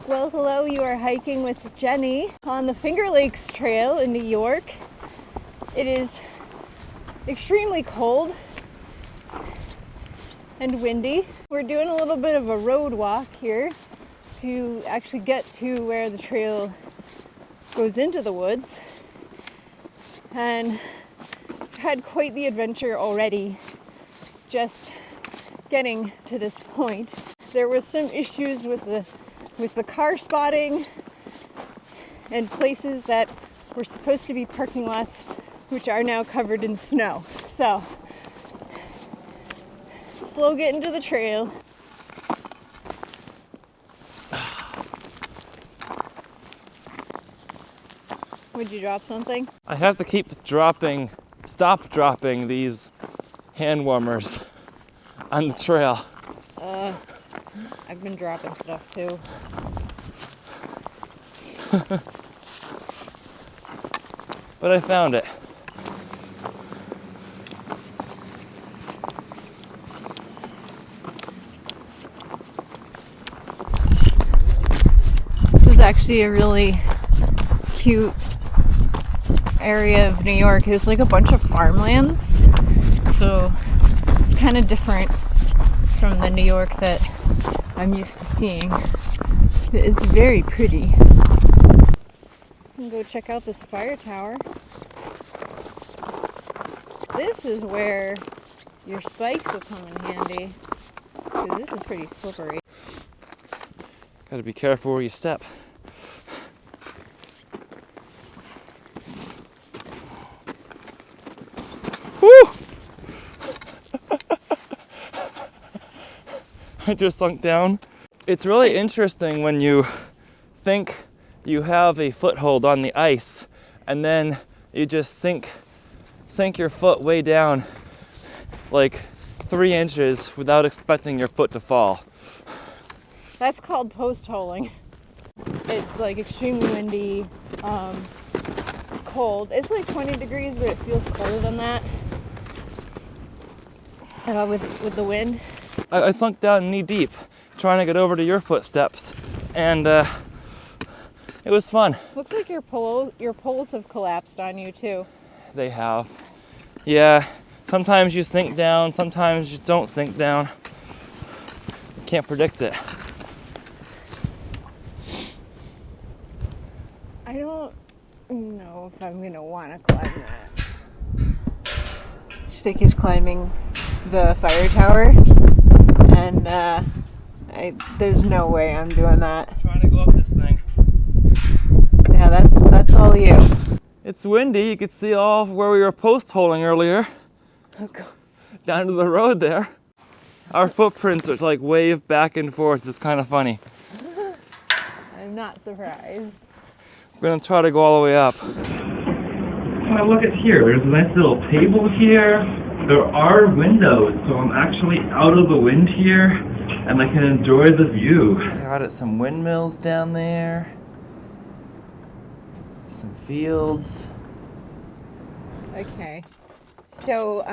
Well, hello, you are hiking with Jenny on the Finger Lakes Trail in New York. It is extremely cold and windy. We're doing a little bit of a road walk here to actually get to where the trail goes into the woods. And had quite the adventure already just getting to this point. There was some issues with the car spotting and places that were supposed to be parking lots which are now covered in snow. So, slow getting to the trail. Would you drop something? I have to stop dropping these hand warmers on the trail. I've been dropping stuff too. But I found it. This is actually a really cute area of New York. There's like a bunch of farmlands, so it's kind of different from the New York that I'm used to seeing. It's very pretty. Go check out this fire tower. This is where your spikes will come in handy, because this is pretty slippery. Gotta be careful where you step. Woo! I just sunk down. It's really interesting when you think you have a foothold on the ice and then you just sink your foot way down like 3 inches without expecting your foot to fall. That's called post-holing. It's like extremely windy, cold. It's like 20 degrees, but it feels colder than that with the wind. I sunk down knee deep trying to get over to your footsteps, and it was fun. Looks like your poles have collapsed on you too. They have. Yeah, sometimes you sink down, sometimes you don't sink down. You can't predict it. I don't know if I'm gonna want to climb that. Stick is climbing the fire tower, and there's no way I'm doing that. I'm trying to go up this thing. Yeah, that's all you. It's windy. You could see all of where we were post-holing earlier. Oh, God. Down to the road there. Our footprints are like wave back and forth. It's kind of funny. I'm not surprised. We're gonna try to go all the way up. Well, look at here. There's a nice little table here. There are windows, so I'm actually out of the wind here, and I can enjoy the view. Got it. Some windmills down there. Some fields. Okay. So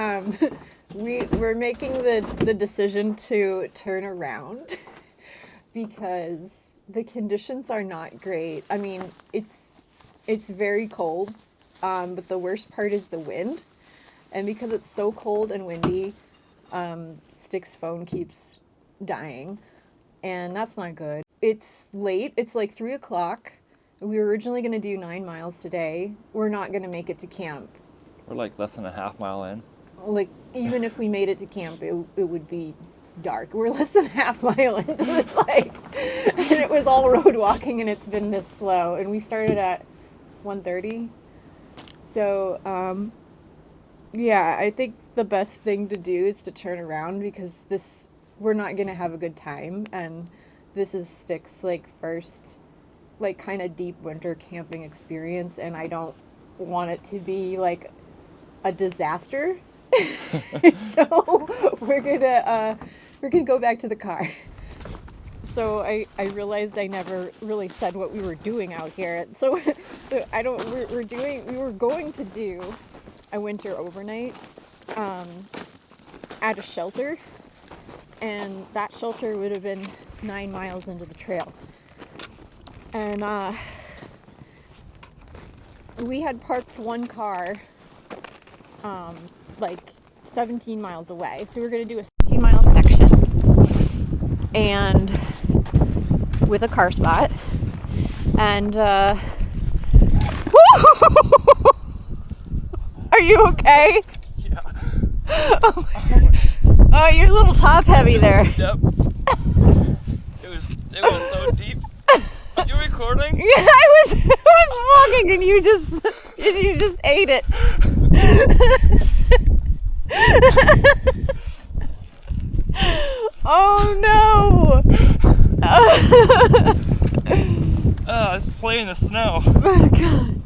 we're making the decision to turn around because the conditions are not great. I mean, it's very cold, but the worst part is the wind. And because it's so cold and windy, Stick's phone keeps dying, and that's not good. It's late. It's like 3 o'clock. We were originally going to do 9 miles today. We're not going to make it to camp. We're like less than a half mile in. Like, even if we made it to camp, it would be dark. We're less than a half mile into this hike, and it was all road walking, and it's been this slow. And we started at 1:30. So, yeah, I think the best thing to do is to turn around, because we're not going to have a good time, and this is Stick's like first like kind of deep winter camping experience, and I don't want it to be like a disaster. So we're gonna go back to the car. So I realized I never really said what we were doing out here. So we were going to do a winter overnight at a shelter, and that shelter would have been 9 miles into the trail. And we had parked one car like 17 miles away. So we were going to do a 17-mile section and with a car spot. And are you okay? Yeah. Oh, you're a little top heavy there. Yep. It was so deep. Are you recording? Yeah, I was walking and you just ate it. Oh no! It's playing in the snow. Oh god.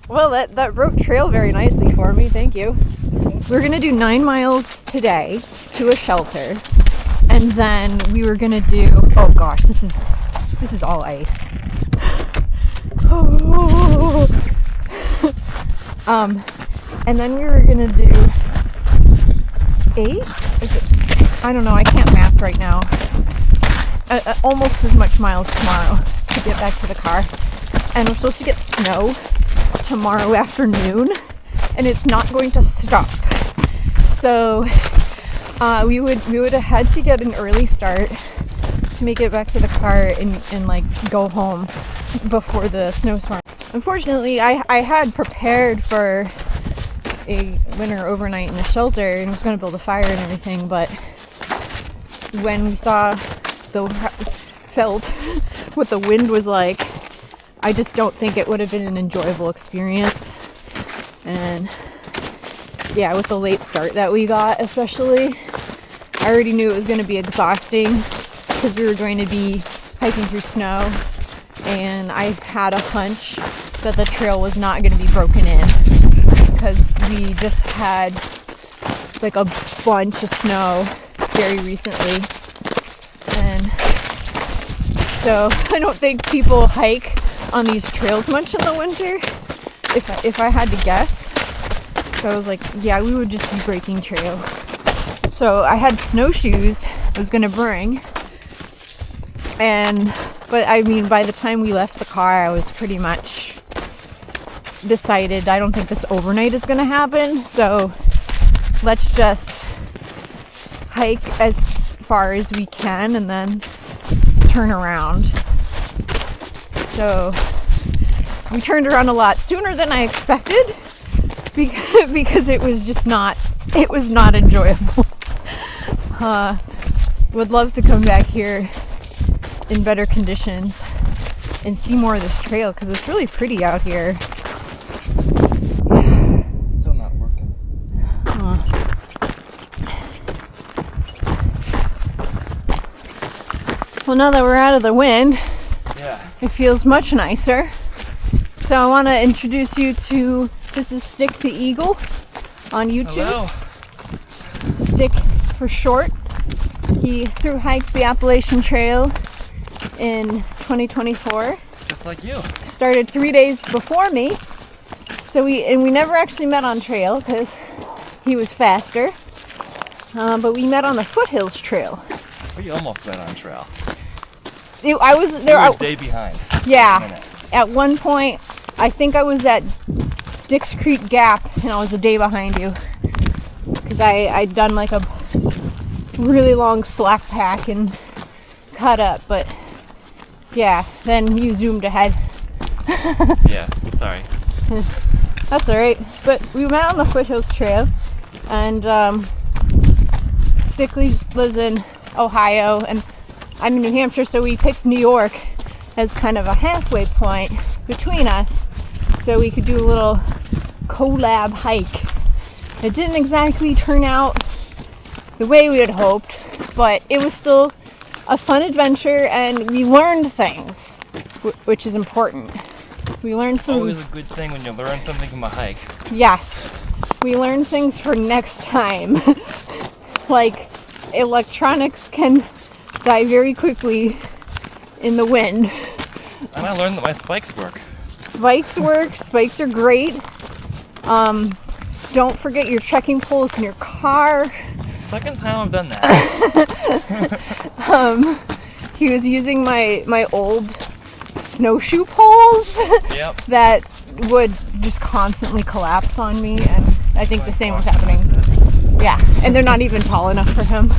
Well, that broke trail very nicely for me. Thank you. We're gonna do 9 miles today to a shelter, and then we were gonna do. Oh gosh, this is all ice. Oh. And then we were gonna do 8. I don't know. I can't math right now. Almost as much miles tomorrow to get back to the car, and we're supposed to get snow tomorrow afternoon, and it's not going to stop. So we would have had to get an early start to make it back to the car and like go home before the snowstorm. Unfortunately, I had prepared for a winter overnight in the shelter and was going to build a fire and everything, but when we felt what the wind was like, I just don't think it would have been an enjoyable experience. And yeah, with the late start that we got especially, I already knew it was going to be exhausting because we were going to be hiking through snow, and I had a hunch that the trail was not going to be broken in because we just had like a bunch of snow very recently. And so I don't think people hike on these trails much in the winter, if I had to guess. So I was like, yeah, we would just be breaking trail. So I had snowshoes I was gonna bring, but I mean, by the time we left the car, I was pretty much decided I don't think this overnight is gonna happen, so let's just hike as far as we can and then turn around. So we turned around a lot sooner than I expected because it was not enjoyable. Would love to come back here in better conditions and see more of this trail because it's really pretty out here. Still not working. Well, now that we're out of the wind, Yeah. it feels much nicer. So I want to introduce you to, this is Stick the Eagle on YouTube. Hello. Stick for short. He thru hiked the Appalachian Trail in 2024. Just like you. Started 3 days before me. So we never actually met on trail because he was faster. But we met on the Foothills Trail. We almost met on trail. I was there. You were a day behind. Yeah. At one point, I think I was at Dix Creek Gap, and I was a day behind you because I'd done like a really long slack pack and caught up. But yeah, then you zoomed ahead. Yeah. Sorry. That's all right. But we met on the Foothills Trail, and Stickley lives in Ohio, and I'm in New Hampshire, so we picked New York as kind of a halfway point between us, so we could do a little collab hike. It didn't exactly turn out the way we had hoped, but it was still a fun adventure, and we learned things, which is important. We learned It's some. always a good thing when you learn something from a hike. Yes, we learned things for next time. Like, electronics can die very quickly in the wind. And I learned that my spikes work. Spikes work. Spikes are great. Don't forget your trekking poles in your car. Second time I've done that. He was using my old snowshoe poles Yep. that would just constantly collapse on me, and I think the same was happening. Yeah, and they're not even tall enough for him.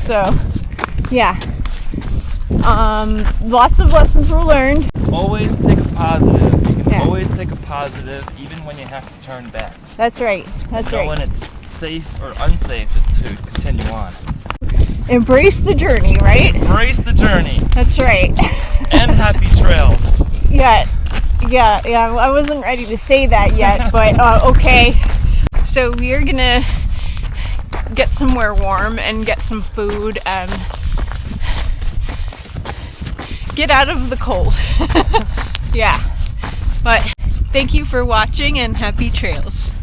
So, yeah. Lots of lessons were learned. Always take a positive. You can Yeah. always take a positive, even when you have to turn back. That's right. That's Know right. when it's safe or unsafe to continue on. Embrace the journey, right? Embrace the journey That's right. and happy trails. Yeah. I wasn't ready to say that yet, but okay. So we are gonna get somewhere warm and get some food and get out of the cold. Yeah. But thank you for watching and happy trails.